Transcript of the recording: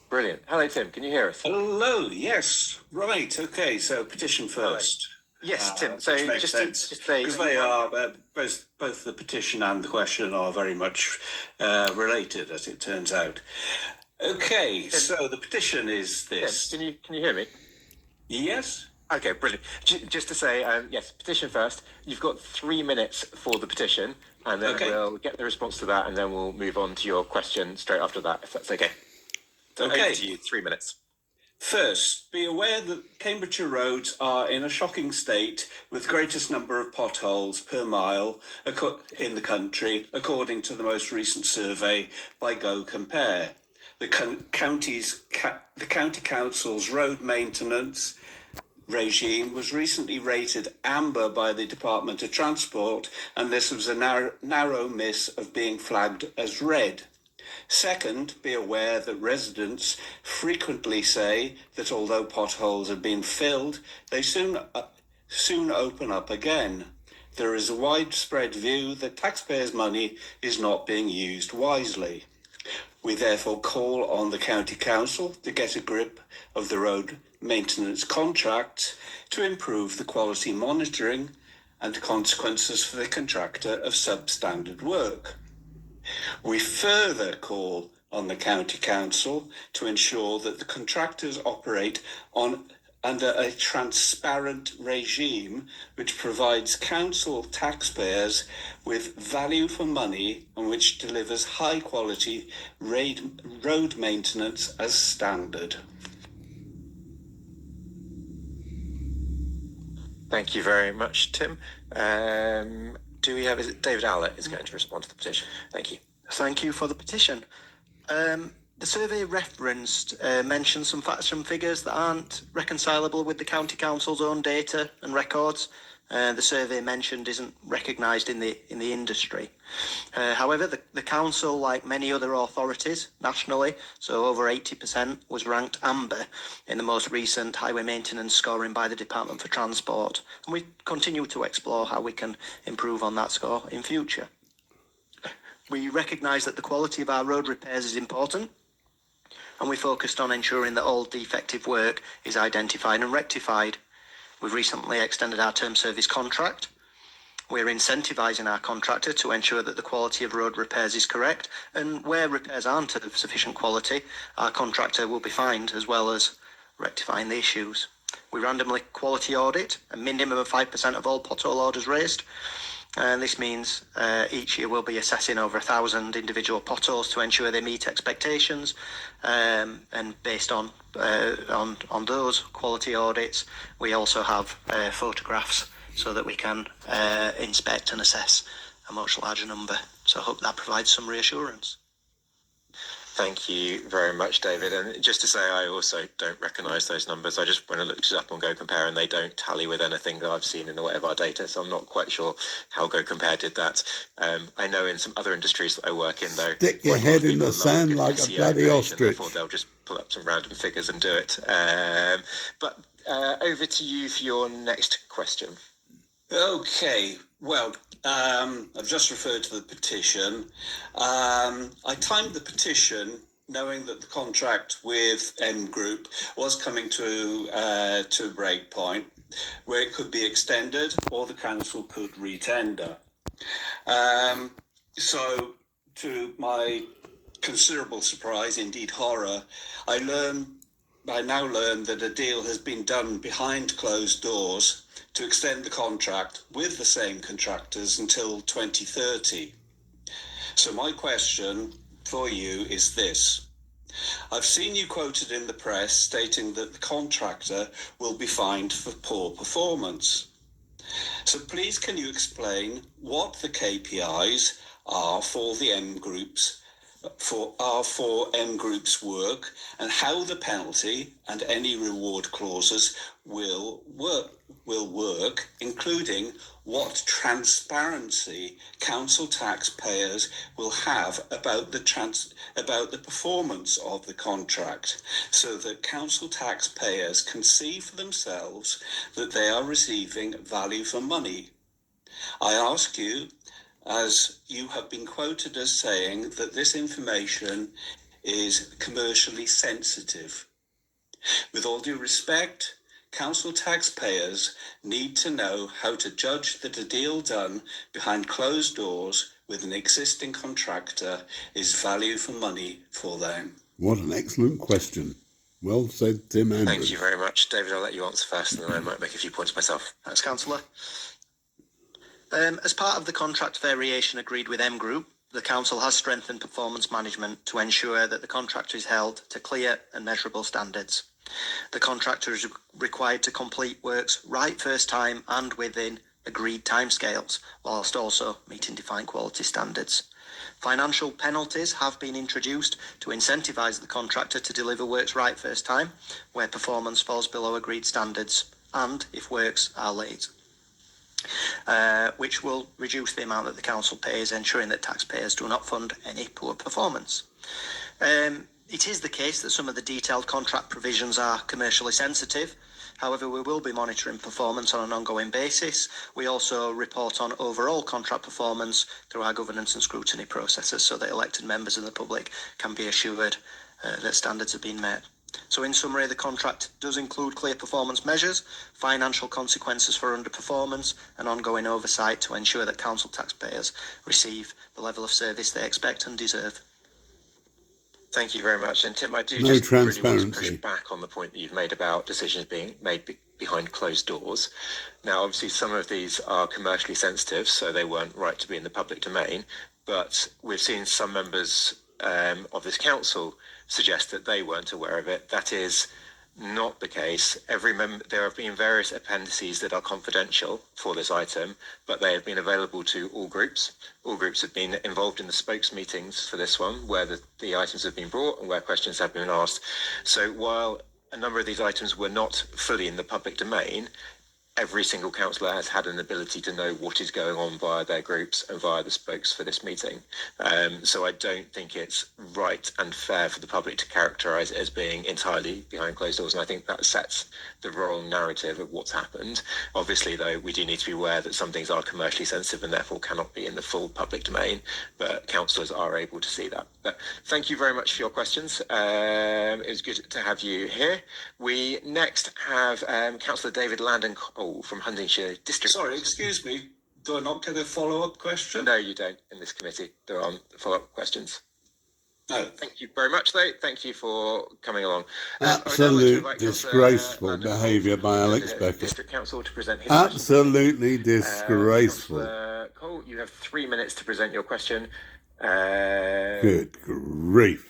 Brilliant. Hello, Tim. Can you hear us? Hello. Yes. Right. Okay. So petition first. Yes, Tim. So Which makes just sense because they are both the petition and the question are very much related, as it turns out. Okay. Tim, so the petition is this. Tim, can you hear me? Yes. Okay, brilliant. Just to say, yes, petition first. You've got 3 minutes for the petition, and then we'll get the response to that, and then we'll move on to your question straight after that, if that's okay. So over to you, 3 minutes. First, be aware that Cambridgeshire roads are in a shocking state with greatest number of potholes per mile in the country, according to the most recent survey by Go Compare. The county council's road maintenance regime was recently rated amber by the Department of Transport, and this was a narrow miss of being flagged as red. Second, be aware that residents frequently say that although potholes have been filled, they soon open up again. There is a widespread view that taxpayers' money is not being used wisely. We therefore call on the County Council to get a grip of the road maintenance contract to improve the quality monitoring and consequences for the contractor of substandard work. We further call on the County Council to ensure that the contractors operate under a transparent regime which provides council taxpayers with value for money and which delivers high quality road maintenance as standard. Thank you very much, Tim. Do we have, is it David Allett is going to respond to the petition? Thank you. Thank you for the petition. The survey referenced mentioned some facts and figures that aren't reconcilable with the County Council's own data and records. The survey mentioned isn't recognised in the industry. However, the council, like many other authorities nationally, so over 80%, was ranked amber in the most recent highway maintenance scoring by the Department for Transport, and we continue to explore how we can improve on that score in future. We recognise that the quality of our road repairs is important, and we focused on ensuring that all defective work is identified and rectified. We've recently extended our term service contract. We're incentivising our contractor to ensure that the quality of road repairs is correct, and where repairs aren't of sufficient quality, our contractor will be fined as well as rectifying the issues. We randomly quality audit a minimum of 5% of all pothole orders raised, and this means each year we'll be assessing over 1,000 individual potholes to ensure they meet expectations, and based on those quality audits, we also have photographs so that we can inspect and assess a much larger number. So I hope that provides some reassurance. Thank you very much, David. And just to say, I also don't recognise those numbers. I just went and looked it up on Go Compare, and they don't tally with anything that I've seen in the way of our data. So I'm not quite sure how Go Compare did that. I know in some other industries that I work in, though, stick your head in the sand like a bloody ostrich. Therefore, they'll just pull up some random figures and do it. But over to you for your next question. Okay. Well, I've just referred to the petition. I timed the petition knowing that the contract with M Group was coming to a break point where it could be extended or the council could retender. So to my considerable surprise, indeed horror, I now learn that a deal has been done behind closed doors to extend the contract with the same contractors until 2030. So my question for you is this. I've seen you quoted in the press stating that the contractor will be fined for poor performance. So please can you explain what the KPIs are for the M Group's work, and how the penalty and any reward clauses will work, including what transparency council taxpayers will have about the performance of the contract, so that council taxpayers can see for themselves that they are receiving value for money. I ask you, as you have been quoted as saying that this information is commercially sensitive. With all due respect, council taxpayers need to know how to judge that a deal done behind closed doors with an existing contractor is value for money for them. What an excellent question. Well said, Tim Andrews. Thank you very much. David, I'll let you answer first and then I might make a few points myself. Thanks, Councillor. As part of the contract variation agreed with M Group, the Council has strengthened performance management to ensure that the contractor is held to clear and measurable standards. The contractor is required to complete works right first time and within agreed timescales, whilst also meeting defined quality standards. Financial penalties have been introduced to incentivise the contractor to deliver works right first time, where performance falls below agreed standards, and if works are late, which will reduce the amount that the council pays, ensuring that taxpayers do not fund any poor performance. It is the case that some of the detailed contract provisions are commercially sensitive. However, we will be monitoring performance on an ongoing basis. We also report on overall contract performance through our governance and scrutiny processes so that elected members and the public can be assured that standards have been met. So in summary, the contract does include clear performance measures, financial consequences for underperformance and ongoing oversight to ensure that council taxpayers receive the level of service they expect and deserve. Thank you very much. And Tim, I do No just really want to transparency. push back on the point that you've made about decisions being made behind closed doors. Now, obviously, some of these are commercially sensitive, so they weren't right to be in the public domain. But we've seen some members of this council suggest that they weren't aware of it. That is not the case. There have been various appendices that are confidential for this item, but they have been available to all groups. All groups have been involved in the spokes meetings for this one, where the items have been brought and where questions have been asked. So while a number of these items were not fully in the public domain, every single councillor has had an ability to know what is going on via their groups and via the spokes for this meeting. So I don't think it's right and fair for the public to characterise it as being entirely behind closed doors, and I think that sets the wrong narrative of what's happened. Obviously, though, we do need to be aware that some things are commercially sensitive and therefore cannot be in the full public domain, but councillors are able to see that. But thank you very much for your questions. It was good to have you here. We next have Councillor David Landon from Huntingdonshire District. Sorry, excuse me. Do I not get a follow-up question? No, you don't in this committee. There aren't follow-up questions. No. Thank you very much, though. Thank you for coming along. Absolute disgraceful behaviour by Alex Beckett. District Council to present his Absolutely disgraceful. Cole, you have 3 minutes to present your question. Good grief.